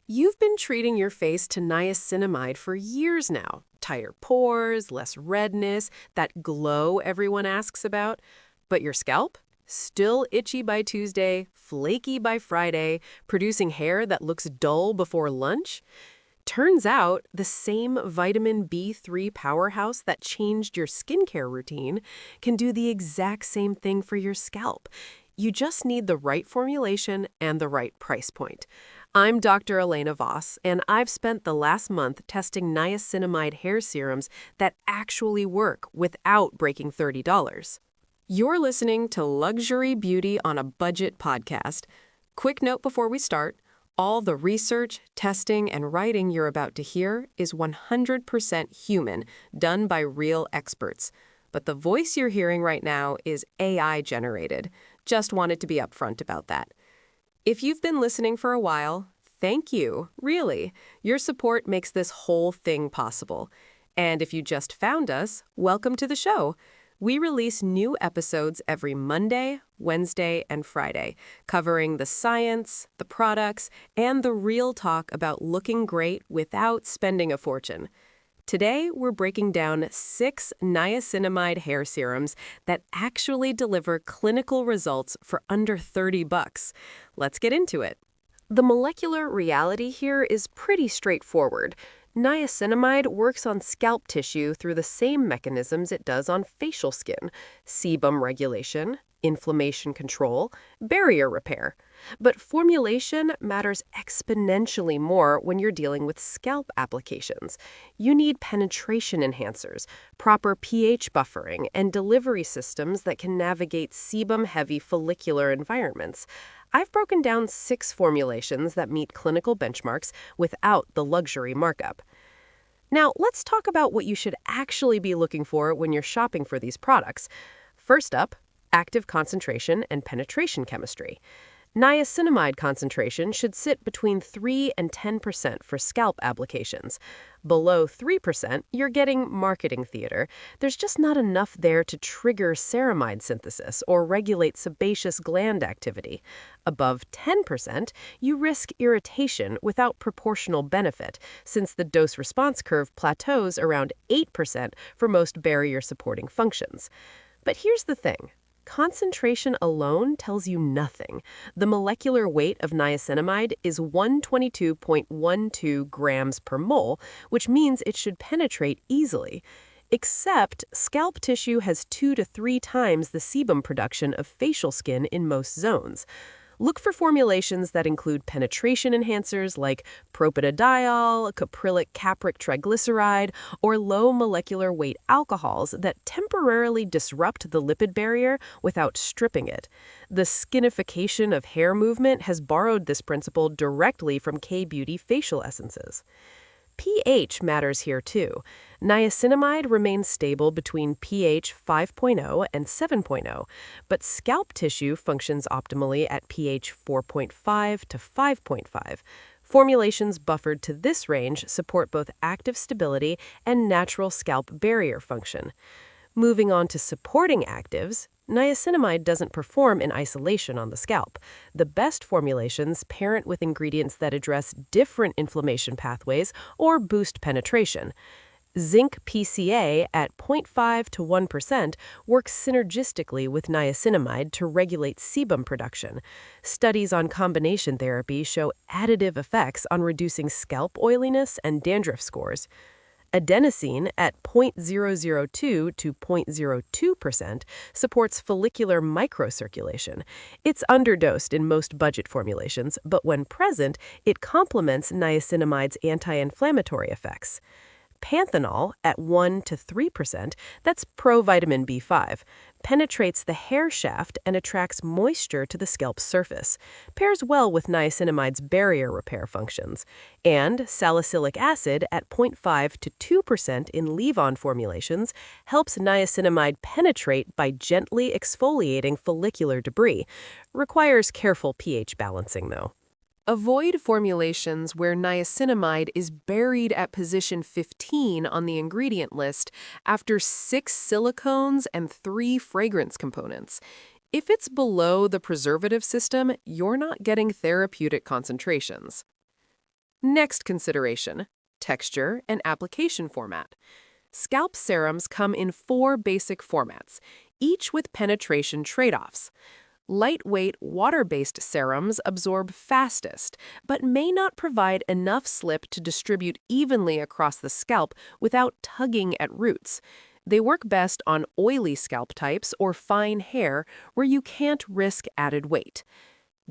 You've been treating your face to niacinamide for years now. Tighter pores, less redness, that glow everyone asks about. But your scalp? Still itchy by Tuesday, flaky by Friday, producing hair that looks dull before lunch? Turns out, the same vitamin B3 powerhouse that changed your skincare routine can do the exact same thing for your scalp. You just need the right formulation and the right price point. I'm Dr. Elena Voss, and I've spent the last month testing niacinamide hair serums that actually work without breaking $30. You're listening to Luxury Beauty on a Budget podcast. Quick note before we start. All the research, testing, and writing you're about to hear is 100% human, done by real experts. But the voice you're hearing right now is AI-generated. Just wanted to be upfront about that. If you've been listening for a while, thank you, really. Your support makes this whole thing possible. And if you just found us, welcome to the show. We release new episodes every Monday, Wednesday, and Friday, covering the science, the products, and the real talk about looking great without spending a fortune. Today, we're breaking down 6 niacinamide hair serums that actually deliver clinical results for under $30. Let's get into it. The molecular reality here is pretty straightforward. Niacinamide works on scalp tissue through the same mechanisms it does on facial skin: sebum regulation, inflammation control, barrier repair. But formulation matters exponentially more when you're dealing with scalp applications. You need penetration enhancers, proper pH buffering, and delivery systems that can navigate sebum-heavy follicular environments. I've broken down 6 formulations that meet clinical benchmarks without the luxury markup. Now, let's talk about what you should actually be looking for when you're shopping for these products. First up, active concentration and penetration chemistry. Niacinamide concentration should sit between 3 and 10% for scalp applications. Below 3%, you're getting marketing theater. There's just not enough there to trigger ceramide synthesis or regulate sebaceous gland activity. Above 10%, you risk irritation without proportional benefit, since the dose-response curve plateaus around 8% for most barrier-supporting functions. But here's the thing. Concentration alone tells you nothing. The molecular weight of niacinamide is 122.12 grams per mole, which means it should penetrate easily. Except scalp tissue has 2 to 3 times the sebum production of facial skin in most zones. Look for formulations that include penetration enhancers like propiondiol, caprylic capric triglyceride, or low molecular weight alcohols that temporarily disrupt the lipid barrier without stripping it. The skinification of hair movement has borrowed this principle directly from K-beauty facial essences. pH matters here too. Niacinamide remains stable between pH 5.0 and 7.0, but scalp tissue functions optimally at pH 4.5 to 5.5. Formulations buffered to this range support both active stability and natural scalp barrier function. Moving on to supporting actives, niacinamide doesn't perform in isolation on the scalp. The best formulations parent with ingredients that address different inflammation pathways or boost penetration. Zinc PCA at 0.5 to 1% works synergistically with niacinamide to regulate sebum production. Studies on combination therapy show additive effects on reducing scalp oiliness and dandruff scores. Adenosine at 0.002 to 0.02% supports follicular microcirculation. It's underdosed in most budget formulations, but when present, it complements niacinamide's anti-inflammatory effects. Panthenol at 1 to 3%, that's provitamin B5, penetrates the hair shaft and attracts moisture to the scalp surface, pairs well with niacinamide's barrier repair functions. And salicylic acid at 0.5 to 2% in leave-on formulations helps niacinamide penetrate by gently exfoliating follicular debris. Requires careful pH balancing, though. Avoid formulations where niacinamide is buried at position 15 on the ingredient list after 6 silicones and 3 fragrance components. If it's below the preservative system, you're not getting therapeutic concentrations. Next consideration: texture and application format. Scalp serums come in 4 basic formats, each with penetration trade-offs. Lightweight, water-based serums absorb fastest, but may not provide enough slip to distribute evenly across the scalp without tugging at roots. They work best on oily scalp types or fine hair where you can't risk added weight.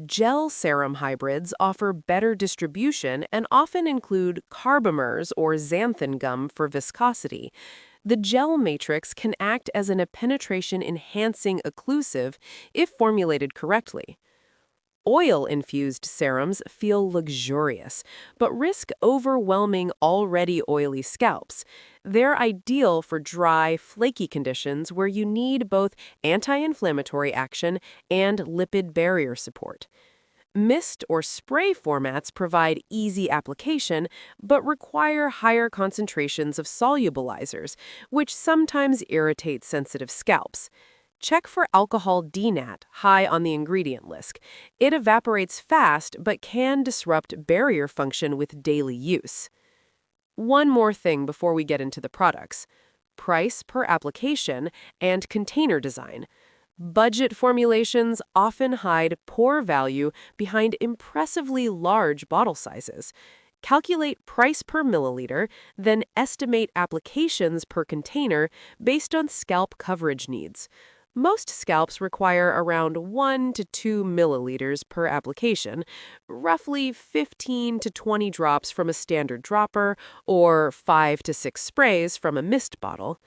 Gel serum hybrids offer better distribution and often include carbamers or xanthan gum for viscosity. The gel matrix can act as a penetration-enhancing occlusive if formulated correctly. Oil-infused serums feel luxurious, but risk overwhelming already oily scalps. They're ideal for dry, flaky conditions where you need both anti-inflammatory action and lipid barrier support. Mist or spray formats provide easy application, but require higher concentrations of solubilizers, which sometimes irritate sensitive scalps. Check for alcohol denat high on the ingredient list. It evaporates fast but can disrupt barrier function with daily use. One more thing before we get into the products: price per application and container design. Budget formulations often hide poor value behind impressively large bottle sizes. Calculate price per milliliter, then estimate applications per container based on scalp coverage needs. Most scalps require around 1 to 2 milliliters per application, roughly 15 to 20 drops from a standard dropper or 5 to 6 sprays from a mist bottle.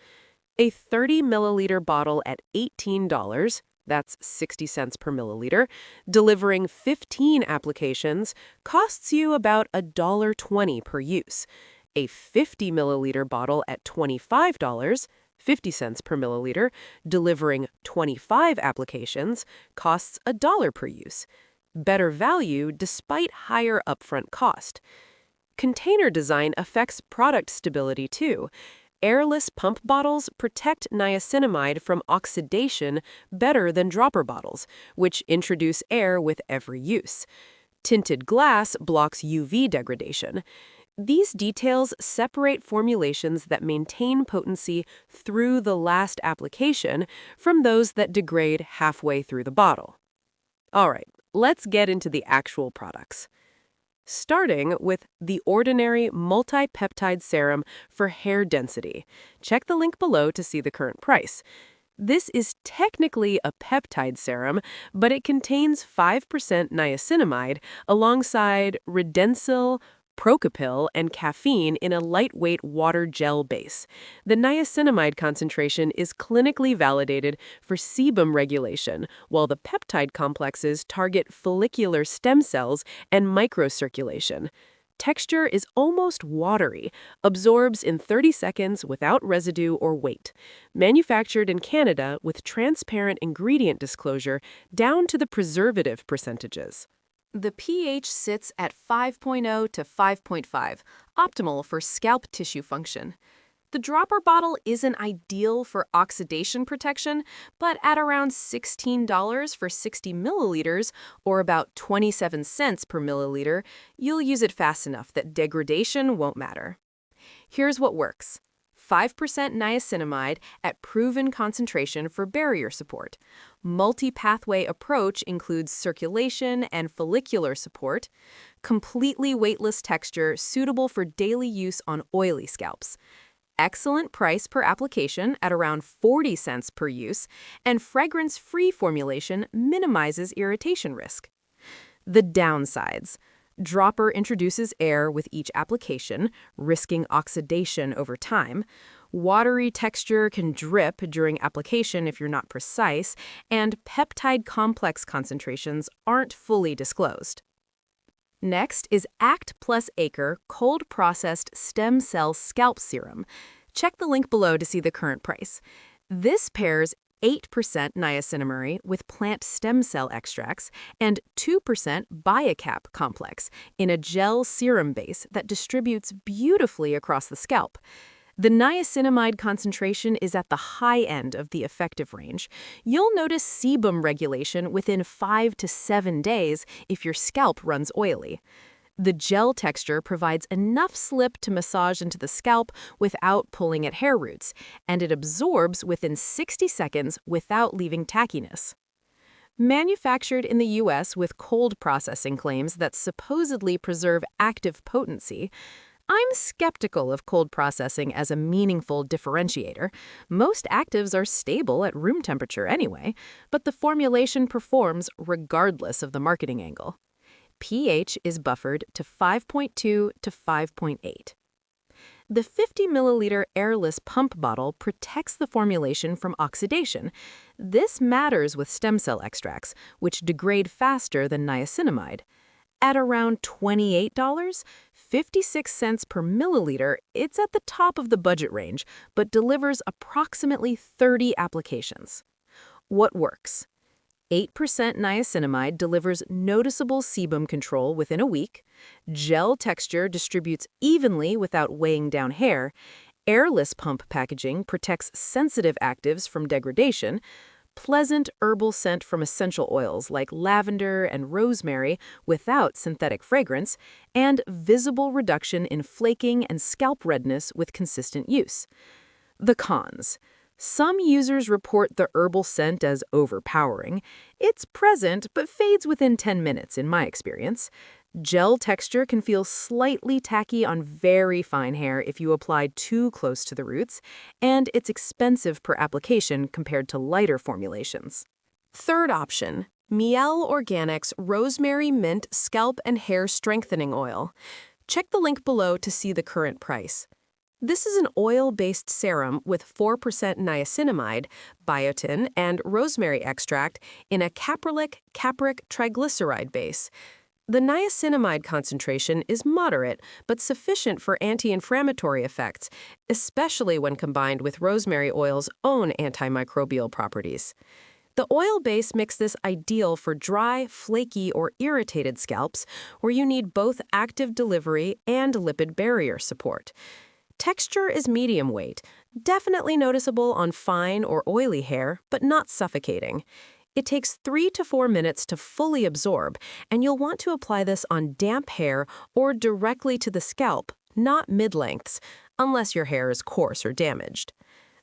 A 30 milliliter bottle at $18, that's 60 cents per milliliter, delivering 15 applications, costs you about $1.20 per use. A 50 milliliter bottle at $25, 50 cents per milliliter, delivering 25 applications, costs $1 per use. Better value despite higher upfront cost. Container design affects product stability too. Airless pump bottles protect niacinamide from oxidation better than dropper bottles, which introduce air with every use. Tinted glass blocks UV degradation. These details separate formulations that maintain potency through the last application from those that degrade halfway through the bottle. All right, let's get into the actual products. Starting with the ordinary multi-peptide serum for hair density. Check the link below to see the current price. This is technically a peptide serum, but it contains 5% niacinamide alongside redensyl, procapil, and caffeine in a lightweight water gel base. The niacinamide concentration is clinically validated for sebum regulation, while the peptide complexes target follicular stem cells and microcirculation. Texture is almost watery, absorbs in 30 seconds without residue or weight. Manufactured in Canada with transparent ingredient disclosure down to the preservative percentages. The pH sits at 5.0 to 5.5, optimal for scalp tissue function. The dropper bottle isn't ideal for oxidation protection, but at around $16 for 60 milliliters, or about 27 cents per milliliter, you'll use it fast enough that degradation won't matter. Here's what works: 5% niacinamide at proven concentration for barrier support. Multi-pathway approach includes circulation and follicular support. Completely weightless texture suitable for daily use on oily scalps. Excellent price per application at around 40 cents per use, and fragrance-free formulation minimizes irritation risk. The downsides: dropper introduces air with each application, risking oxidation over time. Watery texture can drip during application if you're not precise, and peptide complex concentrations aren't fully disclosed. Next is Act Plus Acre cold-processed stem cell scalp serum. Check the link below to see the current price. This pairs 8% niacinamide with plant stem cell extracts and 2% Biocap complex in a gel serum base that distributes beautifully across the scalp. The niacinamide concentration is at the high end of the effective range. You'll notice sebum regulation within 5 to 7 days if your scalp runs oily. The gel texture provides enough slip to massage into the scalp without pulling at hair roots, and it absorbs within 60 seconds without leaving tackiness. Manufactured in the U.S. with cold processing claims that supposedly preserve active potency, I'm skeptical of cold processing as a meaningful differentiator. Most actives are stable at room temperature anyway, but the formulation performs regardless of the marketing angle. pH is buffered to 5.2 to 5.8. The 50 milliliter airless pump bottle protects the formulation from oxidation. This matters with stem cell extracts, which degrade faster than niacinamide. At around $28, 56 cents per milliliter, it's at the top of the budget range, but delivers approximately 30 applications. What works? 8% niacinamide delivers noticeable sebum control within a week, gel texture distributes evenly without weighing down hair, airless pump packaging protects sensitive actives from degradation, pleasant herbal scent from essential oils like lavender and rosemary without synthetic fragrance, and visible reduction in flaking and scalp redness with consistent use. The cons. Some users report the herbal scent as overpowering. It's present, but fades within 10 minutes in my experience. Gel texture can feel slightly tacky on very fine hair if you apply too close to the roots, and it's expensive per application compared to lighter formulations. Third option, Mielle Organics Rosemary Mint Scalp and Hair Strengthening Oil. Check the link below to see the current price. This is an oil-based serum with 4% niacinamide, biotin, and rosemary extract in a caprylic triglyceride base. The niacinamide concentration is moderate but sufficient for anti-inflammatory effects, especially when combined with rosemary oil's own antimicrobial properties. The oil base makes this ideal for dry, flaky, or irritated scalps where you need both active delivery and lipid barrier support. Texture is medium weight, definitely noticeable on fine or oily hair, but not suffocating. It takes 3 to 4 minutes to fully absorb, and you'll want to apply this on damp hair or directly to the scalp, not mid-lengths, unless your hair is coarse or damaged.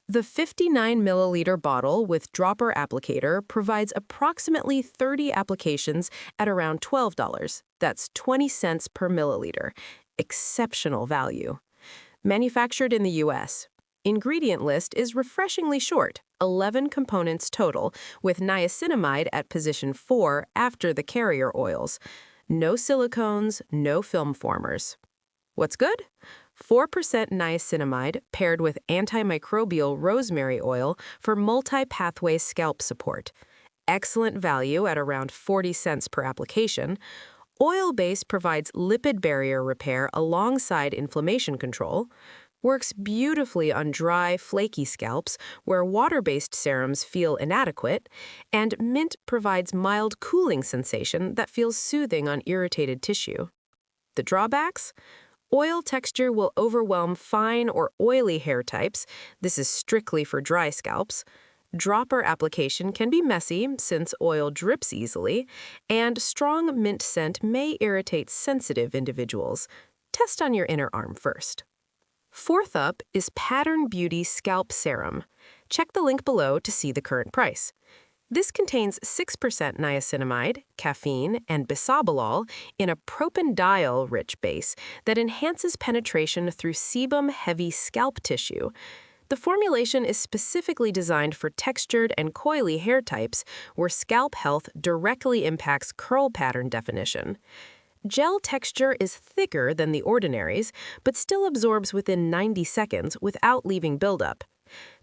The 59 milliliter bottle with dropper applicator provides approximately 30 applications at around $12. That's 20 cents per milliliter. Exceptional value. Manufactured in the U.S. Ingredient list is refreshingly short, 11 components total, with niacinamide at position 4 after the carrier oils. No silicones, no film formers. What's good? 4% niacinamide paired with antimicrobial rosemary oil for multi-pathway scalp support. Excellent value at around 40 cents per application. Oil base provides lipid barrier repair alongside inflammation control, works beautifully on dry, flaky scalps where water-based serums feel inadequate, and mint provides mild cooling sensation that feels soothing on irritated tissue. The drawbacks? Oil texture will overwhelm fine or oily hair types. This is strictly for dry scalps. Dropper application can be messy since oil drips easily, and strong mint scent may irritate sensitive individuals. Test on your inner arm first. Fourth up is Pattern Beauty Scalp Serum. Check the link below to see the current price. This contains 6% niacinamide, caffeine, and bisabolol in a propanediol-rich base that enhances penetration through sebum-heavy scalp tissue. The formulation is specifically designed for textured and coily hair types where scalp health directly impacts curl pattern definition. Gel texture is thicker than the ordinaries, but still absorbs within 90 seconds without leaving buildup.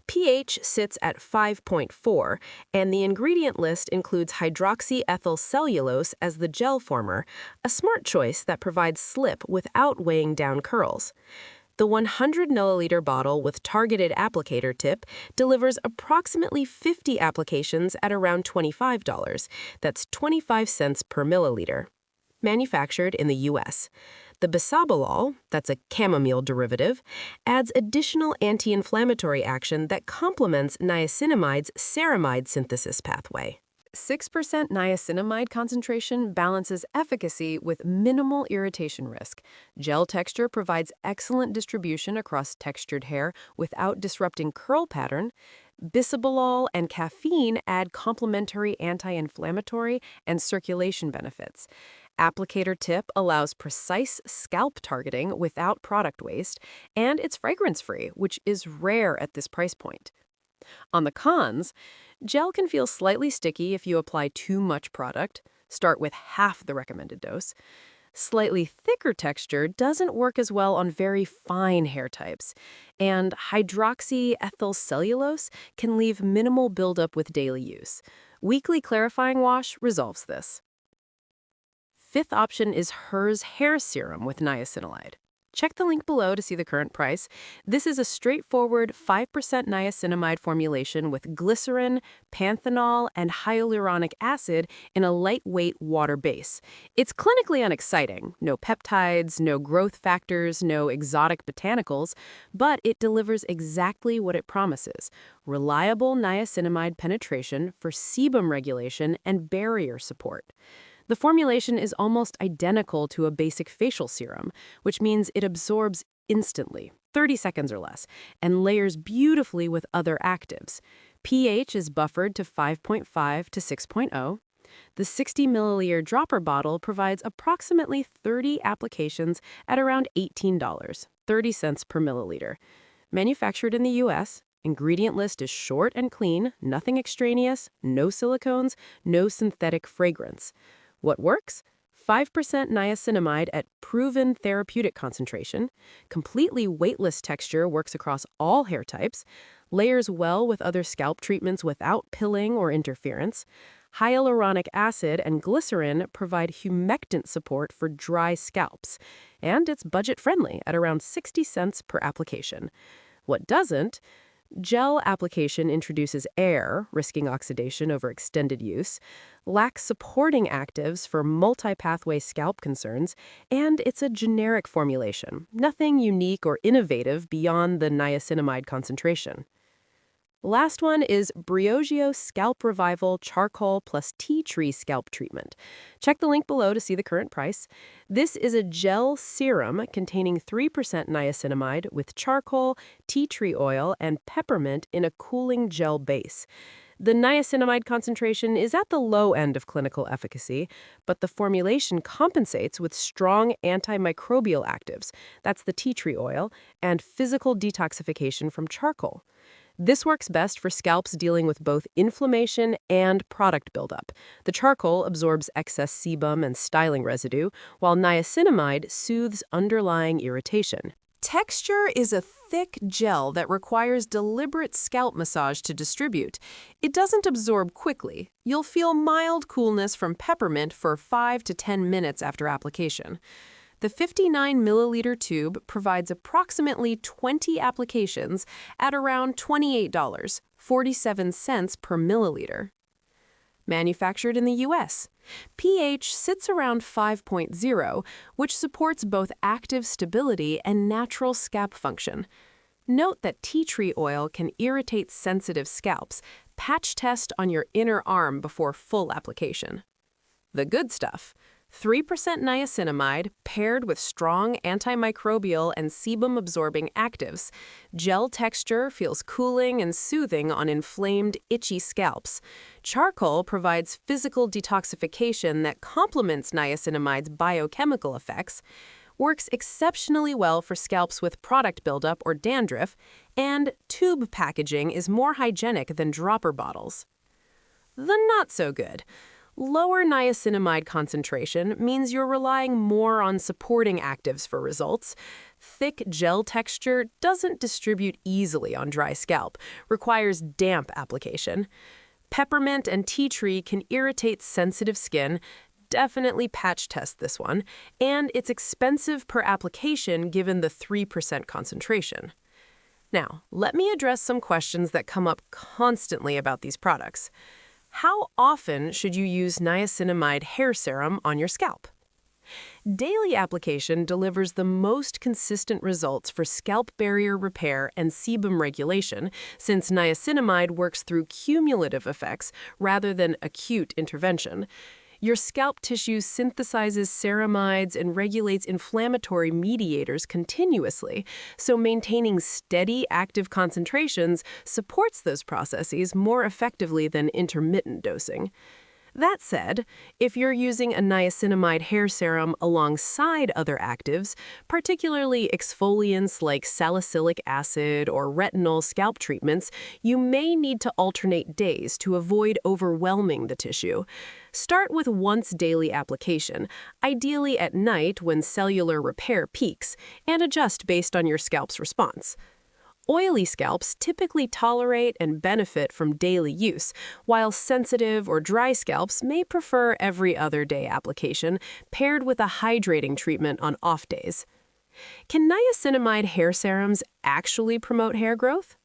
pH sits at 5.4, and the ingredient list includes hydroxyethyl cellulose as the gel former, a smart choice that provides slip without weighing down curls. The 100 milliliter bottle with targeted applicator tip delivers approximately 50 applications at around $25. That's 25 cents per milliliter. Manufactured in the U.S. The bisabolol, that's a chamomile derivative, adds additional anti-inflammatory action that complements niacinamide's ceramide synthesis pathway. 6% niacinamide concentration balances efficacy with minimal irritation risk. Gel texture provides excellent distribution across textured hair without disrupting curl pattern. Bisabolol and caffeine add complementary anti-inflammatory and circulation benefits. Applicator tip allows precise scalp targeting without product waste, and it's fragrance-free, which is rare at this price point. On the cons, gel can feel slightly sticky if you apply too much product. Start with half the recommended dose. Slightly thicker texture doesn't work as well on very fine hair types. And hydroxyethyl cellulose can leave minimal buildup with daily use. Weekly clarifying wash resolves this. Fifth option is Hers Hair Serum with niacinamide. Check the link below to see the current price. This is a straightforward 5% niacinamide formulation with glycerin, panthenol, and hyaluronic acid in a lightweight water base. It's clinically unexciting. No peptides, no growth factors, no exotic botanicals, but it delivers exactly what it promises: reliable niacinamide penetration for sebum regulation and barrier support. The formulation is almost identical to a basic facial serum, which means it absorbs instantly, 30 seconds or less, and layers beautifully with other actives. pH is buffered to 5.5 to 6.0. The 60 milliliter dropper bottle provides approximately 30 applications at around $18, 30 cents per milliliter. Manufactured in the U.S., ingredient list is short and clean, nothing extraneous, no silicones, no synthetic fragrance. What works? 5% niacinamide at proven therapeutic concentration, completely weightless texture works across all hair types, layers well with other scalp treatments without pilling or interference. Hyaluronic acid and glycerin provide humectant support for dry scalps, and it's budget-friendly at around 60 cents per application. What doesn't? Gel application introduces air, risking oxidation over extended use, lacks supporting actives for multi-pathway scalp concerns, and it's a generic formulation, nothing unique or innovative beyond the niacinamide concentration. Last one is Briogeo Scalp Revival Charcoal plus Tea Tree Scalp Treatment. Check the link below to see the current price. This is a gel serum containing 3% niacinamide with charcoal, tea tree oil, and peppermint in a cooling gel base. The niacinamide concentration is at the low end of clinical efficacy, but the formulation compensates with strong antimicrobial actives, that's the tea tree oil, and physical detoxification from charcoal. This works best for scalps dealing with both inflammation and product buildup. The charcoal absorbs excess sebum and styling residue, while niacinamide soothes underlying irritation. Texture is a thick gel that requires deliberate scalp massage to distribute. It doesn't absorb quickly. You'll feel mild coolness from peppermint for 5 to 10 minutes after application. The 59 milliliter tube provides approximately 20 applications at around $28, 47 cents per milliliter. Manufactured in the U.S. pH sits around 5.0, which supports both active stability and natural scalp function. Note that tea tree oil can irritate sensitive scalps. Patch test on your inner arm before full application. The good stuff: 3% niacinamide paired with strong antimicrobial and sebum-absorbing actives. Gel texture feels cooling and soothing on inflamed, itchy scalps. Charcoal provides physical detoxification that complements niacinamide's biochemical effects. Works exceptionally well for scalps with product buildup or dandruff, and tube packaging is more hygienic than dropper bottles. The not-so-good: lower niacinamide concentration means you're relying more on supporting actives for results. Thick gel texture doesn't distribute easily on dry scalp, requires damp application. Peppermint and tea tree can irritate sensitive skin. Definitely patch test this one, and it's expensive per application given the 3% concentration. Now, let me address some questions that come up constantly about these products. How often should you use niacinamide hair serum on your scalp? Daily application delivers the most consistent results for scalp barrier repair and sebum regulation, since niacinamide works through cumulative effects rather than acute intervention. Your scalp tissue synthesizes ceramides and regulates inflammatory mediators continuously, so maintaining steady active concentrations supports those processes more effectively than intermittent dosing. That said, if you're using a niacinamide hair serum alongside other actives, particularly exfoliants like salicylic acid or retinol scalp treatments, you may need to alternate days to avoid overwhelming the tissue. Start with once daily application, ideally at night when cellular repair peaks, and adjust based on your scalp's response. Oily scalps typically tolerate and benefit from daily use, while sensitive or dry scalps may prefer every other day application paired with a hydrating treatment on off days. Can niacinamide hair serums actually promote hair growth?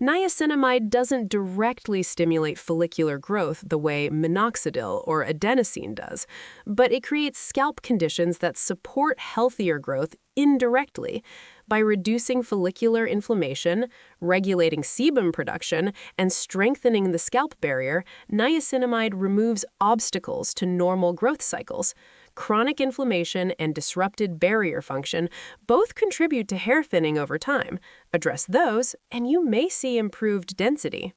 Niacinamide doesn't directly stimulate follicular growth the way minoxidil or adenosine does, but it creates scalp conditions that support healthier growth indirectly by reducing follicular inflammation, regulating sebum production, and strengthening the scalp barrier. Niacinamide removes obstacles to normal growth cycles. Chronic inflammation and disrupted barrier function both contribute to hair thinning over time. Address those, and you may see improved density.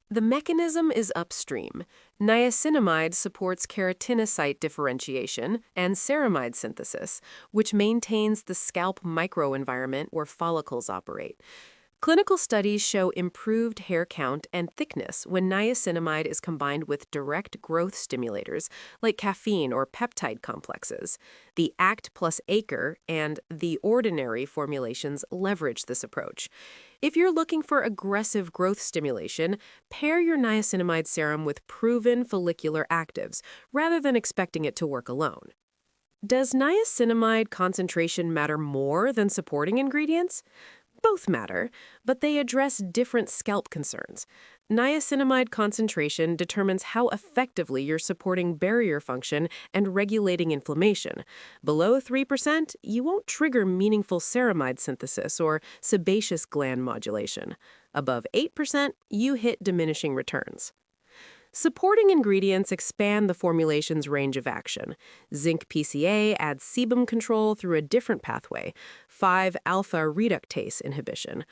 The mechanism is upstream. Niacinamide supports keratinocyte differentiation and ceramide synthesis, which maintains the scalp microenvironment where follicles operate. Clinical studies show improved hair count and thickness when niacinamide is combined with direct growth stimulators like caffeine or peptide complexes. The ACT plus Acre and the Ordinary formulations leverage this approach. If you're looking for aggressive growth stimulation, pair your niacinamide serum with proven follicular actives rather than expecting it to work alone. Does niacinamide concentration matter more than supporting ingredients? Both matter, but they address different scalp concerns. Niacinamide concentration determines how effectively you're supporting barrier function and regulating inflammation. Below 3%, you won't trigger meaningful ceramide synthesis or sebaceous gland modulation. Above 8%, you hit diminishing returns. Supporting ingredients expand the formulation's range of action. Zinc PCA adds sebum control through a different pathway, 5-alpha reductase inhibition.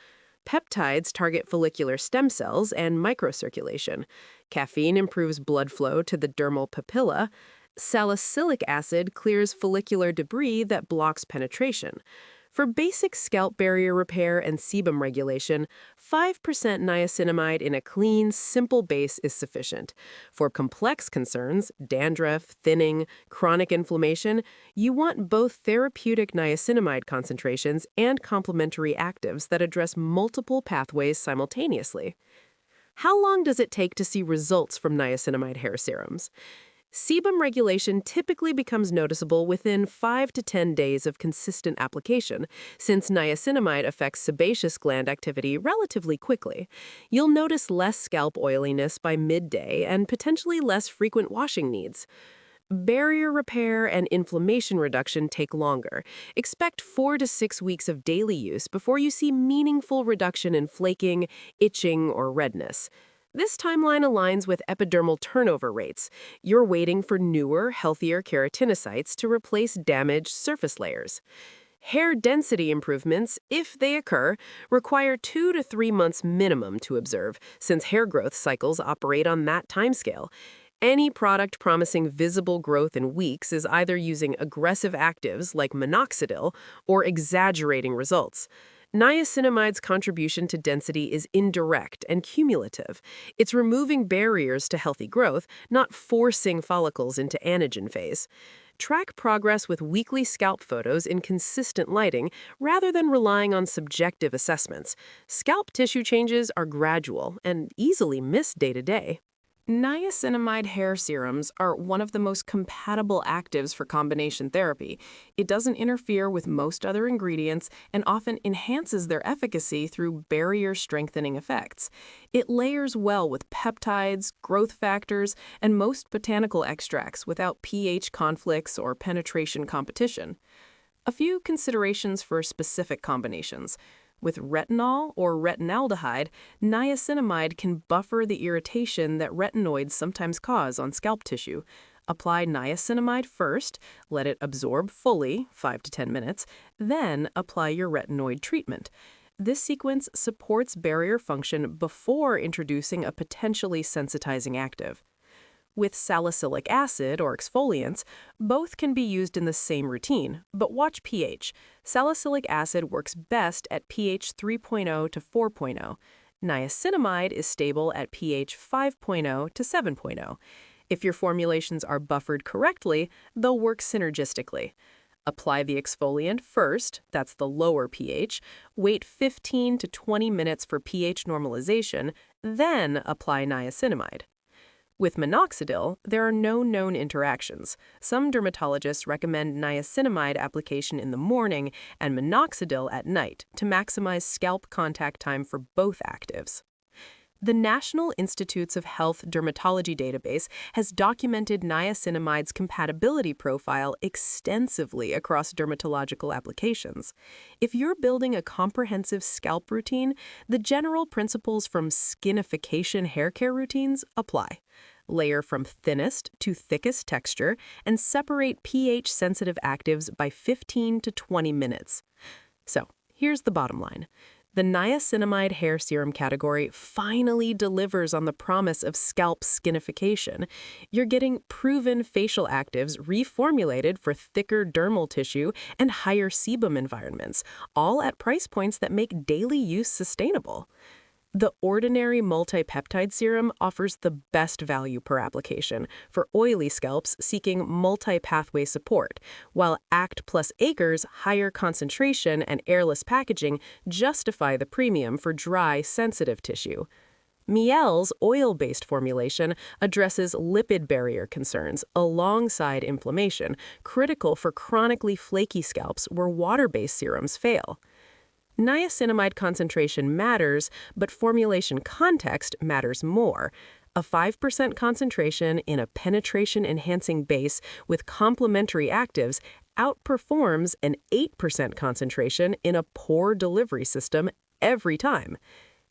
Peptides target follicular stem cells and microcirculation. Caffeine improves blood flow to the dermal papilla. Salicylic acid clears follicular debris that blocks penetration. For basic scalp barrier repair and sebum regulation, 5% niacinamide in a clean, simple base is sufficient. For complex concerns, dandruff, thinning, chronic inflammation, you want both therapeutic niacinamide concentrations and complementary actives that address multiple pathways simultaneously. How long does it take to see results from niacinamide hair serums? Sebum regulation typically becomes noticeable within 5 to 10 days of consistent application, since niacinamide affects sebaceous gland activity relatively quickly. You'll notice less scalp oiliness by midday and potentially less frequent washing needs. Barrier repair and inflammation reduction take longer. Expect 4 to 6 weeks of daily use before you see meaningful reduction in flaking, itching, or redness. This timeline aligns with epidermal turnover rates. You're waiting for newer, healthier keratinocytes to replace damaged surface layers. Hair density improvements, if they occur, require 2 to 3 months minimum to observe, since hair growth cycles operate on that timescale. Any product promising visible growth in weeks is either using aggressive actives like minoxidil or exaggerating results. Niacinamide's contribution to density is indirect and cumulative. It's removing barriers to healthy growth, not forcing follicles into anagen phase. Track progress with weekly scalp photos in consistent lighting rather than relying on subjective assessments. Scalp tissue changes are gradual and easily missed day to day. Niacinamide hair serums are one of the most compatible actives for combination therapy. It doesn't interfere with most other ingredients and often enhances their efficacy through barrier-strengthening effects. It layers well with peptides, growth factors, and most botanical extracts without pH conflicts or penetration competition. A few considerations for specific combinations. With retinol or retinaldehyde, niacinamide can buffer the irritation that retinoids sometimes cause on scalp tissue. Apply niacinamide first, let it absorb fully, 5 to 10 minutes, then apply your retinoid treatment. This sequence supports barrier function before introducing a potentially sensitizing active. With salicylic acid or exfoliants, both can be used in the same routine, but watch pH. Salicylic acid works best at pH 3.0 to 4.0. Niacinamide is stable at pH 5.0 to 7.0. If your formulations are buffered correctly, they'll work synergistically. Apply the exfoliant first, that's the lower pH, wait 15 to 20 minutes for pH normalization, then apply niacinamide. With minoxidil, there are no known interactions. Some dermatologists recommend niacinamide application in the morning and minoxidil at night to maximize scalp contact time for both actives. The National Institutes of Health Dermatology database has documented niacinamide's compatibility profile extensively across dermatological applications. If you're building a comprehensive scalp routine, the general principles from skinification hair care routines apply. Layer from thinnest to thickest texture and separate pH-sensitive actives by 15 to 20 minutes. So, here's the bottom line. The niacinamide hair serum category finally delivers on the promise of scalp skinification. You're getting proven facial actives reformulated for thicker dermal tissue and higher sebum environments, all at price points that make daily use sustainable. The ordinary multi-peptide serum offers the best value per application for oily scalps seeking multi-pathway support, while ACT plus Acre's higher concentration and airless packaging justify the premium for dry, sensitive tissue. Miel's oil-based formulation addresses lipid barrier concerns alongside inflammation, critical for chronically flaky scalps where water-based serums fail. Niacinamide concentration matters, but formulation context matters more. A 5% concentration in a penetration-enhancing base with complementary actives outperforms an 8% concentration in a poor delivery system every time.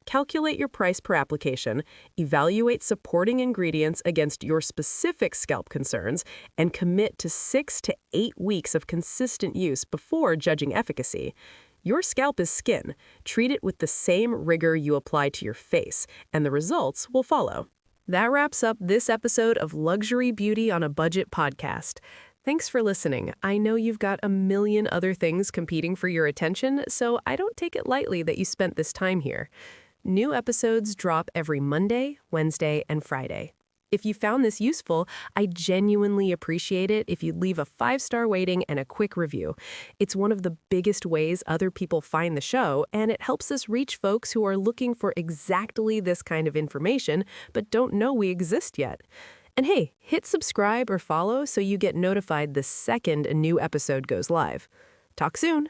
Calculate your price per application, evaluate supporting ingredients against your specific scalp concerns, and commit to 6 to 8 weeks of consistent use before judging efficacy. Your scalp is skin. Treat it with the same rigor you apply to your face, and the results will follow. That wraps up this episode of Luxury Beauty on a Budget podcast. Thanks for listening. I know you've got a million other things competing for your attention, so I don't take it lightly that you spent this time here. New episodes drop every Monday, Wednesday, and Friday. If you found this useful, I genuinely appreciate it if you'd leave a 5-star rating and a quick review. It's one of the biggest ways other people find the show, and it helps us reach folks who are looking for exactly this kind of information but don't know we exist yet. And hey, hit subscribe or follow so you get notified the second a new episode goes live. Talk soon!